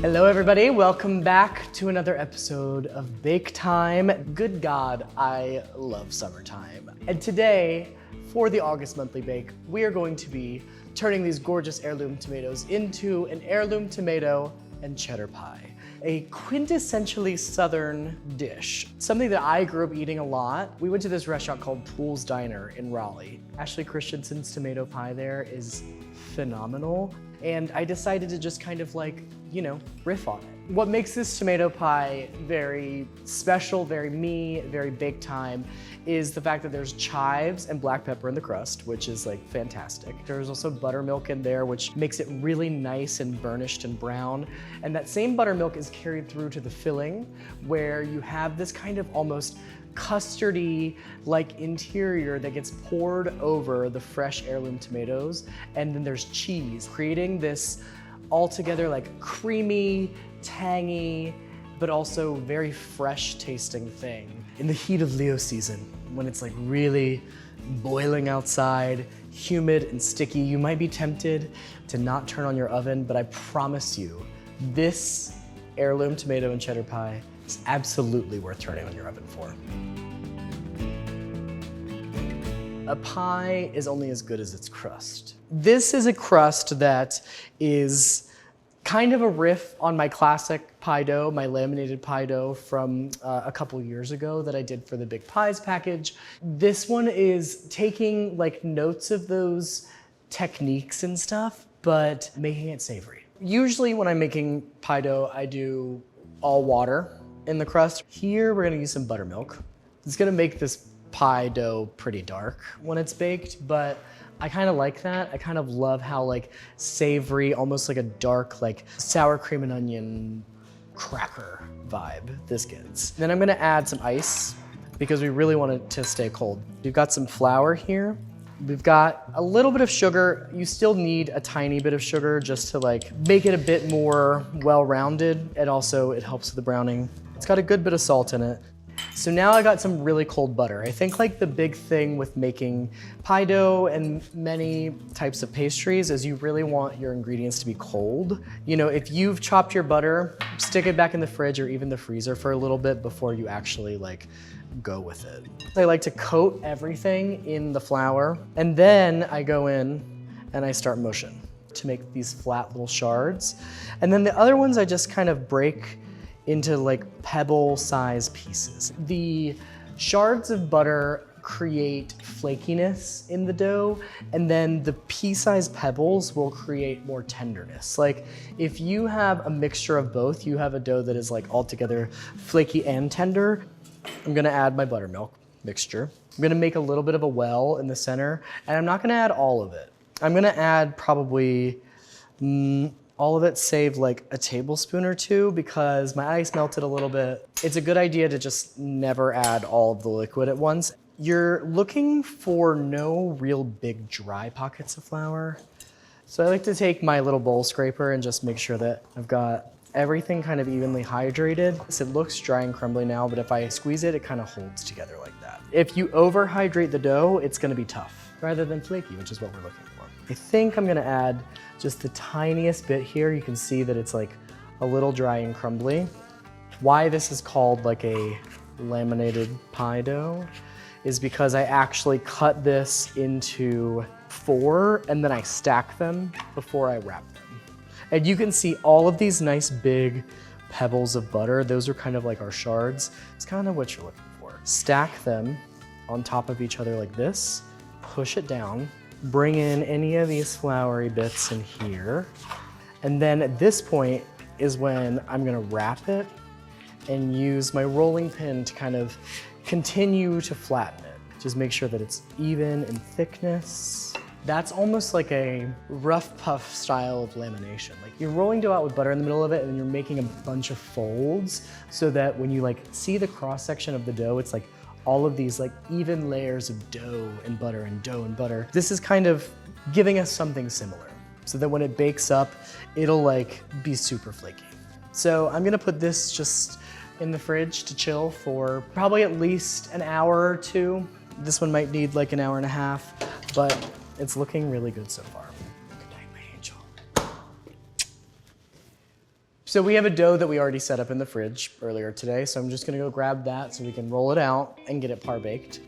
Hello everybody, welcome back to another episode of Bake Time. Good God, I love summertime. And today, for the August monthly bake, we are going to be turning these gorgeous heirloom tomatoes into an heirloom tomato and cheddar pie. A quintessentially Southern dish, something that I grew up eating a lot. We went to this restaurant called Poole's Diner in Raleigh. Ashley Christensen's tomato pie there is phenomenal. And I decided to just kind of like, riff on it. What makes this tomato pie very special, very me, very bake time, is the fact that there's chives and black pepper in the crust, which is like fantastic. There's also buttermilk in there, which makes it really nice and burnished and brown. And that same buttermilk is carried through to the filling, where you have this kind of almost custardy like interior that gets poured over the fresh heirloom tomatoes. And then there's cheese, creating this altogether like creamy, tangy, but also very fresh tasting thing. In the heat of Leo season, when it's like really boiling outside, humid and sticky, you might be tempted to not turn on your oven, but I promise you, this heirloom tomato and cheddar pie is absolutely worth turning on your oven for. A pie is only as good as its crust. This is a crust that is kind of a riff on my classic pie dough, my laminated pie dough from a couple years ago that I did for the Big Pies package. This one is taking like notes of those techniques and stuff, but making it savory. Usually when I'm making pie dough, I do all water in the crust. Here we're gonna use some buttermilk. It's gonna make this pie dough pretty dark when it's baked, but I kind of like that. I kind of love how like savory, almost like a dark like sour cream and onion cracker vibe this gets. Then I'm gonna add some ice because we really want it to stay cold. We've got some flour here. We've got a little bit of sugar. You still need a tiny bit of sugar just to like make it a bit more well-rounded, and also it helps with the browning. It's got a good bit of salt in it. So now I got some really cold butter. I think like the big thing with making pie dough and many types of pastries is you really want your ingredients to be cold. If you've chopped your butter, stick it back in the fridge or even the freezer for a little bit before you actually like go with it. I like to coat everything in the flour, and then I go in and I start mushing to make these flat little shards. And then the other ones I just kind of break into like pebble-sized pieces. The shards of butter create flakiness in the dough, and then the pea-sized pebbles will create more tenderness. Like if you have a mixture of both, you have a dough that is like altogether flaky and tender. I'm gonna add my buttermilk mixture. I'm gonna make a little bit of a well in the center, and I'm not gonna add all of it. I'm gonna add probably all of it save like a tablespoon or two because my ice melted a little bit. It's a good idea to just never add all of the liquid at once. You're looking for no real big dry pockets of flour. So I like to take my little bowl scraper and just make sure that I've got everything kind of evenly hydrated. So it looks dry and crumbly now, but if I squeeze it, it kind of holds together like that. If you overhydrate the dough, it's gonna be tough rather than flaky, which is what we're looking for. I think I'm gonna add just the tiniest bit here. You can see that it's like a little dry and crumbly. Why this is called like a laminated pie dough is because I actually cut this into 4 and then I stack them before I wrap them. And you can see all of these nice big pebbles of butter. Those are kind of like our shards. It's kind of what you're looking for. Stack them on top of each other like this, push it down, bring in any of these floury bits in here. And then at this point is when I'm gonna wrap it and use my rolling pin to kind of continue to flatten it. Just make sure that it's even in thickness. That's almost like a rough puff style of lamination. Like you're rolling dough out with butter in the middle of it and you're making a bunch of folds so that when you like see the cross section of the dough, it's like all of these like even layers of dough and butter and dough and butter. This is kind of giving us something similar so that when it bakes up, it'll like be super flaky. So I'm gonna put this just in the fridge to chill for probably at least an hour or 2. This one might need like an hour and a half, but it's looking really good so far. Good night, my angel. So we have a dough that we already set up in the fridge earlier today, so I'm just gonna go grab that so we can roll it out and get it par baked.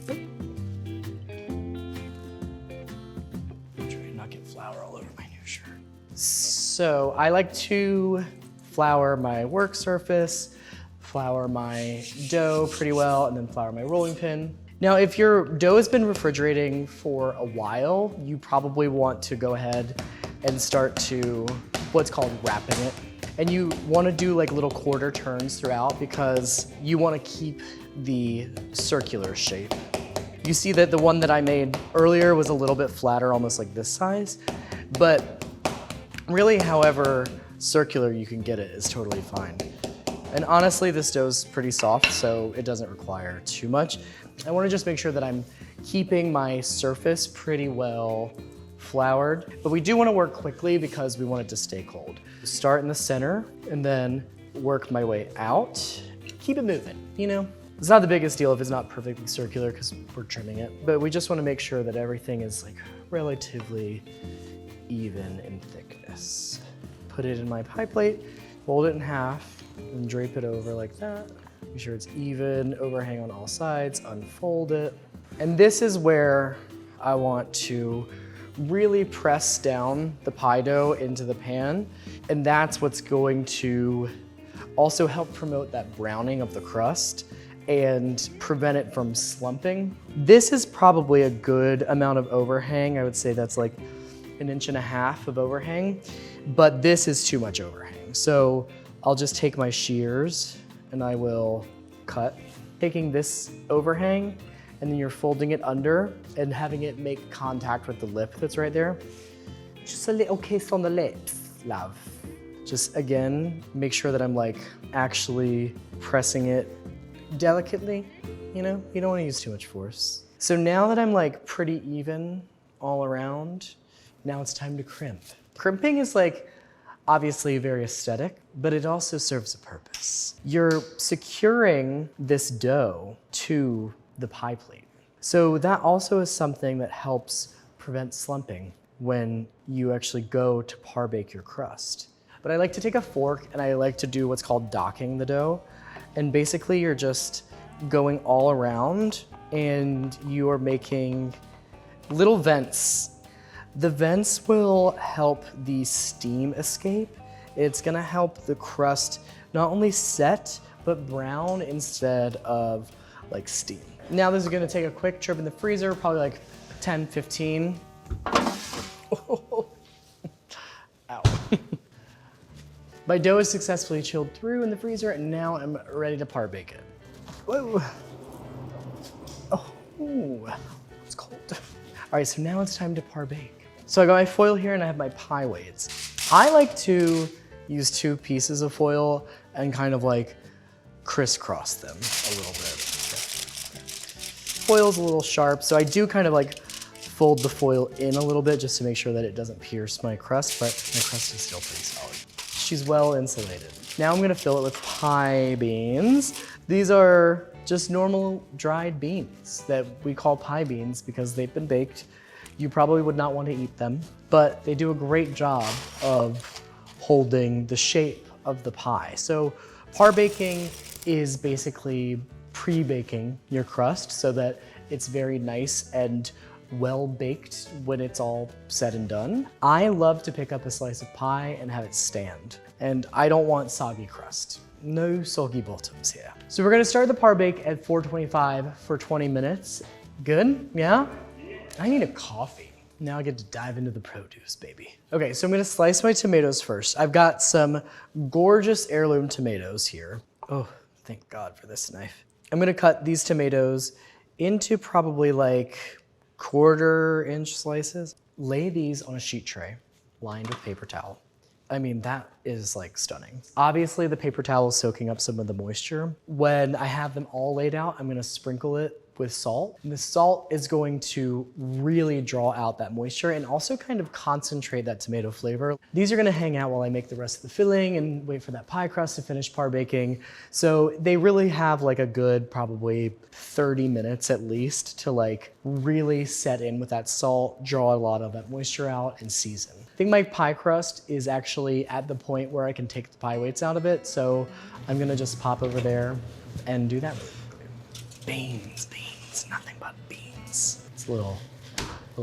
Try to not get flour all over my new shirt. So I like to flour my work surface, flour my dough pretty well, and then flour my rolling pin. Now, if your dough has been refrigerating for a while, you probably want to go ahead and start to what's called wrapping it. And you want to do like little quarter turns throughout because you want to keep the circular shape. You see that the one that I made earlier was a little bit flatter, almost like this size, but really however circular you can get it is totally fine. And honestly, this dough's pretty soft, so it doesn't require too much. I want to just make sure that I'm keeping my surface pretty well floured, but we do want to work quickly because we want it to stay cold. Start in the center and then work my way out. Keep it moving, you know? It's not the biggest deal if it's not perfectly circular because we're trimming it, but we just want to make sure that everything is like relatively even in thickness. Put it in my pie plate, fold it in half, and drape it over like that. Be sure it's even, overhang on all sides, unfold it. And this is where I want to really press down the pie dough into the pan. And that's what's going to also help promote that browning of the crust and prevent it from slumping. This is probably a good amount of overhang. I would say that's like 1.5 inches of overhang, but this is too much overhang. So I'll just take my shears and I will cut. Taking this overhang and then you're folding it under and having it make contact with the lip that's right there. Just a little kiss on the lips, love. Just again, make sure that I'm like actually pressing it delicately, you know? You don't want to use too much force. So now that I'm like pretty even all around, now it's time to crimp. Crimping is like obviously very aesthetic, but it also serves a purpose. You're securing this dough to the pie plate. So that also is something that helps prevent slumping when you actually go to par bake your crust. But I like to take a fork and I like to do what's called docking the dough. And basically you're just going all around and you are making little vents. The vents will help the steam escape. It's gonna help the crust not only set, but brown instead of like steam. Now this is gonna take a quick trip in the freezer, probably like 10, 15. Oh. Ow. My dough is successfully chilled through in the freezer and now I'm ready to par bake it. Whoa. Oh, it's cold. All right, so now it's time to par bake. So I got my foil here and I have my pie weights. I like to use 2 pieces of foil and kind of like crisscross them a little bit. Foil's a little sharp, so I do kind of like fold the foil in a little bit just to make sure that it doesn't pierce my crust, but my crust is still pretty solid. She's well insulated. Now I'm gonna fill it with pie beans. These are just normal dried beans that we call pie beans because they've been baked. You probably would not want to eat them, but they do a great job of holding the shape of the pie. So par baking is basically pre-baking your crust so that it's very nice and well baked when it's all said and done. I love to pick up a slice of pie and have it stand, and I don't want soggy crust. No soggy bottoms here. So we're gonna start the par bake at 425 for 20 minutes. Good, yeah? I need a coffee. Now I get to dive into the produce, baby. Okay, so I'm gonna slice my tomatoes first. I've got some gorgeous heirloom tomatoes here. Oh, thank God for this knife. I'm gonna cut these tomatoes into probably like 1/4 inch slices. Lay these on a sheet tray lined with paper towel. I mean, that is like stunning. Obviously the paper towel is soaking up some of the moisture. When I have them all laid out, I'm gonna sprinkle it with salt. And the salt is going to really draw out that moisture and also kind of concentrate that tomato flavor. These are gonna hang out while I make the rest of the filling and wait for that pie crust to finish par baking. So they really have like a good probably 30 minutes at least to like really set in with that salt, draw a lot of that moisture out and season. I think my pie crust is actually at the point where I can take the pie weights out of it. So I'm gonna just pop over there and do that. Beans, nothing but beans. It's a little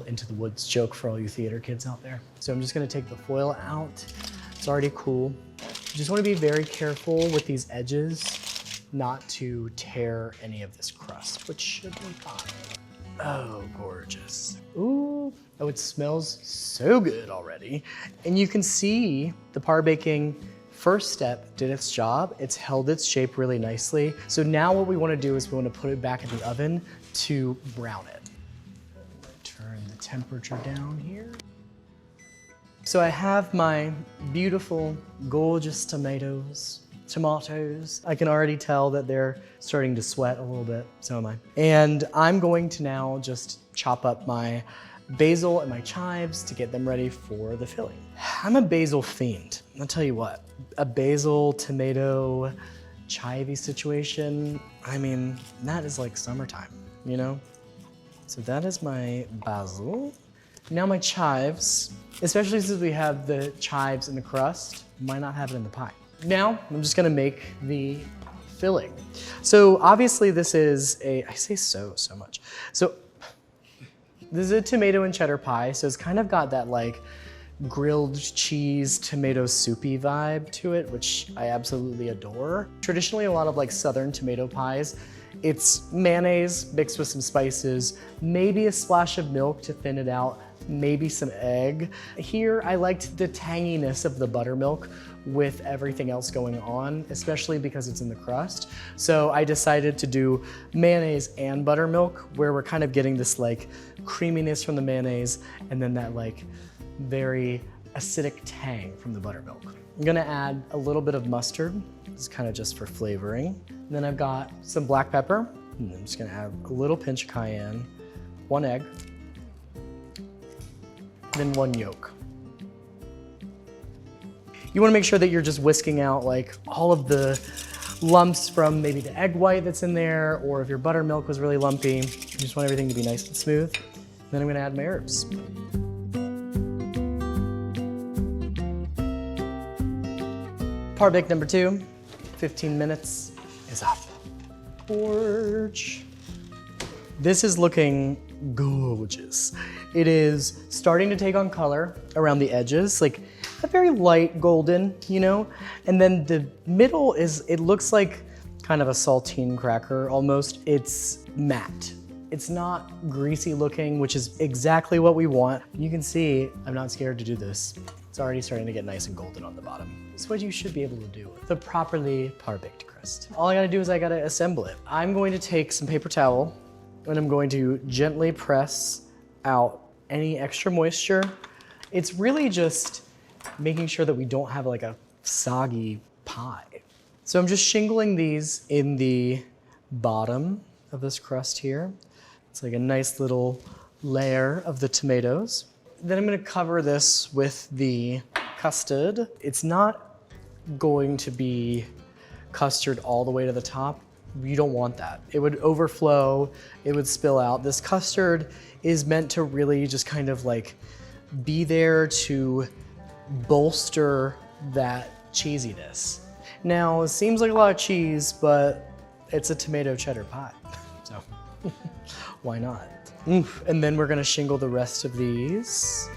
Into the Woods joke for all you theater kids out there. So I'm just gonna take the foil out. It's already cool. You just wanna be very careful with these edges not to tear any of this crust, which should be fine. Oh, gorgeous. Ooh, oh, it smells so good already. And you can see the par baking first step did its job. It's held its shape really nicely. So now what we wanna do is we wanna put it back in the oven to brown it. Turn the temperature down here. So I have my beautiful, gorgeous tomatoes. I can already tell that they're starting to sweat a little bit, so am I. And I'm going to now just chop up my basil and my chives to get them ready for the filling. I'm a basil fiend. I'll tell you what, a basil, tomato, chivey situation, I mean, that is like summertime, you know? So that is my basil. Now my chives, especially since we have the chives in the crust, why not have it in the pie? Now, I'm just gonna make the filling. So obviously this is I say so much. So this is a tomato and cheddar pie, so it's kind of got that like grilled cheese, tomato soupy vibe to it, which I absolutely adore. Traditionally, a lot of like Southern tomato pies, it's mayonnaise mixed with some spices, maybe a splash of milk to thin it out, maybe some egg. Here, I liked the tanginess of the buttermilk with everything else going on, especially because it's in the crust. So I decided to do mayonnaise and buttermilk, where we're kind of getting this like creaminess from the mayonnaise and then that like very acidic tang from the buttermilk. I'm gonna add a little bit of mustard. This is kind of just for flavoring. And then I've got some black pepper. And I'm just gonna add a little pinch of cayenne, 1 egg, then 1 yolk. You wanna make sure that you're just whisking out like all of the lumps from maybe the egg white that's in there, or if your buttermilk was really lumpy. You just want everything to be nice and smooth. Then I'm gonna add my herbs. Par bake number 2, 15 minutes is up. Gorge. This is looking gorgeous. It is starting to take on color around the edges, like a very light golden, you know? And then the middle it looks like kind of a saltine cracker almost. It's matte. It's not greasy looking, which is exactly what we want. You can see, I'm not scared to do this. It's already starting to get nice and golden on the bottom. It's what you should be able to do with the properly par-baked crust. All I gotta do is I gotta assemble it. I'm going to take some paper towel and I'm going to gently press out any extra moisture. It's really just making sure that we don't have like a soggy pie. So I'm just shingling these in the bottom of this crust here. It's like a nice little layer of the tomatoes. Then I'm gonna cover this with the custard. It's not going to be custard all the way to the top. You don't want that. It would overflow, it would spill out. This custard is meant to really just kind of like be there to bolster that cheesiness. Now, it seems like a lot of cheese, but it's a tomato cheddar pie, so why not? Oof. And then we're gonna shingle the rest of these.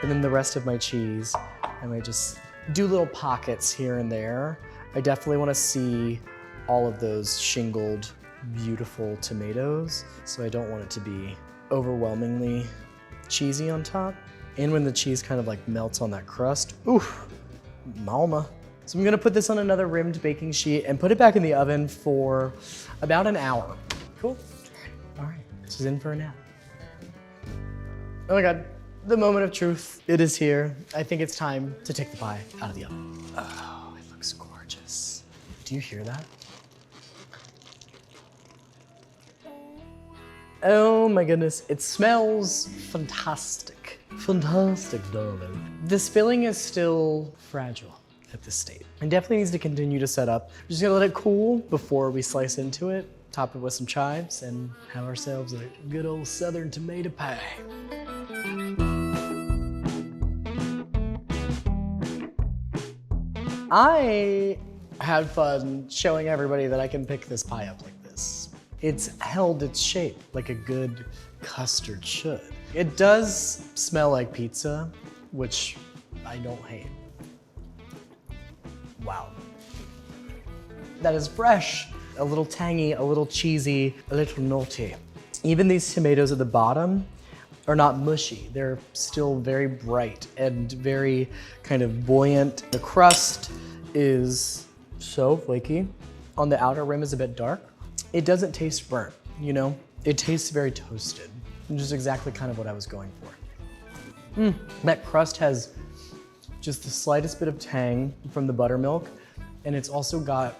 And then the rest of my cheese, I might just do little pockets here and there. I definitely wanna see all of those shingled, beautiful tomatoes, so I don't want it to be overwhelmingly cheesy on top. And when the cheese kind of like melts on that crust, oof, mama. So I'm gonna put this on another rimmed baking sheet and put it back in the oven for about an hour. Cool. All right, this is in for a nap. Oh my God, the moment of truth. It is here. I think it's time to take the pie out of the oven. Oh, it looks gorgeous. Do you hear that? Oh my goodness, it smells fantastic. Fantastic, darling. This filling is still fragile at this state. It definitely needs to continue to set up. We're just gonna let it cool before we slice into it, top it with some chives, and have ourselves a good old southern tomato pie. I had fun showing everybody that I can pick this pie up like this. It's held its shape like a good custard should. It does smell like pizza, which I don't hate. Wow. That is fresh, a little tangy, a little cheesy, a little naughty. Even these tomatoes at the bottom are not mushy. They're still very bright and very kind of buoyant. The crust is so flaky. On the outer rim is a bit dark. It doesn't taste burnt, you know? It tastes very toasted, which is exactly kind of what I was going for. That crust has just the slightest bit of tang from the buttermilk, and it's also got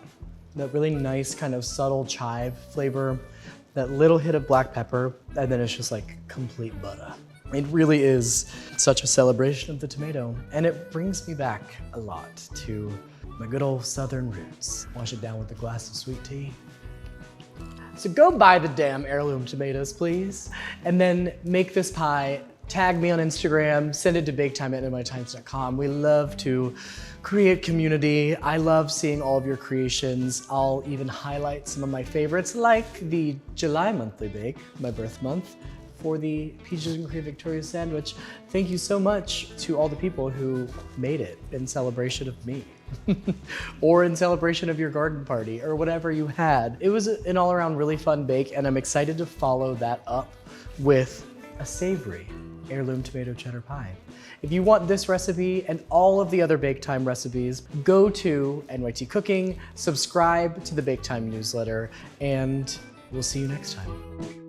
that really nice kind of subtle chive flavor, that little hit of black pepper, and then it's just like complete butter. It really is such a celebration of the tomato, and it brings me back a lot to my good old southern roots. Wash it down with a glass of sweet tea. So go buy the damn heirloom tomatoes, please, and then make this pie. Tag me on Instagram, send it to baketime@nytimes.com. We love to create community. I love seeing all of your creations. I'll even highlight some of my favorites, like the July monthly bake, my birth month, for the Peaches and Cream Victoria sandwich. Thank you so much to all the people who made it in celebration of me. Or in celebration of your garden party, or whatever you had. It was an all-around really fun bake, and I'm excited to follow that up with a savory heirloom tomato cheddar pie. If you want this recipe and all of the other Baketime recipes, go to NYT Cooking, subscribe to the Baketime newsletter, and we'll see you next time.